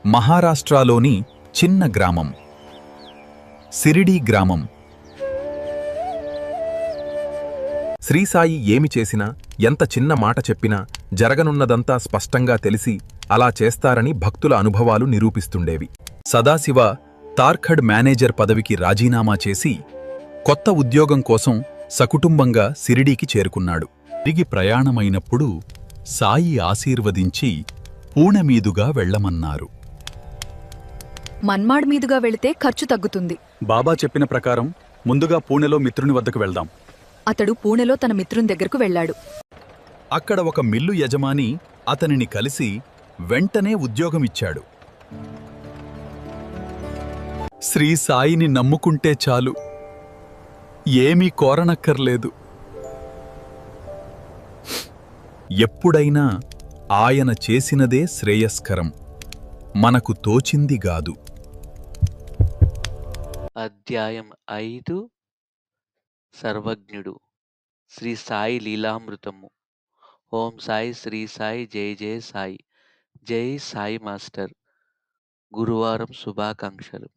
మహారాష్ట్రలోని చిన్న గ్రామం సిరిడి గ్రామం. శ్రీసాయి ఏమి చేసినా, ఎంత చిన్న మాట చెప్పినా జరగనున్నదంతా స్పష్టంగా తెలిసి అలా చేస్తారని భక్తుల అనుభవాలు నిరూపిస్తుండేవి. సదాశివ తార్ఖడ్ మేనేజర్ పదవికి రాజీనామా చేసి కొత్త ఉద్యోగం కోసం సకుటుంబంగా సిరిడీకి చేరుకున్నాడు. తిరిగి ప్రయాణమైనప్పుడు సాయి ఆశీర్వదించి పూణె మీదుగా వెళ్లమన్నారు. మన్మాడ్ మీదుగా వెళితే ఖర్చు తగ్గుతుంది. బాబా చెప్పిన ప్రకారం ముందుగా పూణెలో మిత్రుని వద్దకు వెళ్దాం. అతడు పూణెలో తన మిత్రుని దగ్గరకు వెళ్లాడు. అక్కడ ఒక మిల్లు యజమాని అతనిని కలిసి వెంటనే ఉద్యోగమిచ్చాడు. శ్రీ సాయిని నమ్ముకుంటే చాలు, ఏమీ కోరనక్కర్లేదు. ఎప్పుడైనా ఆయన చేసినదే శ్రేయస్కరం, మనకు తోచిందిగాదు. అధ్యాయం 5 సర్వజ్ఞుడు. శ్రీ సాయి లీలామృతము. ఓం సాయి శ్రీ సాయి జై జై సాయి. జై సాయి మాస్టర్. గురువారం శుభాకాంక్షలు.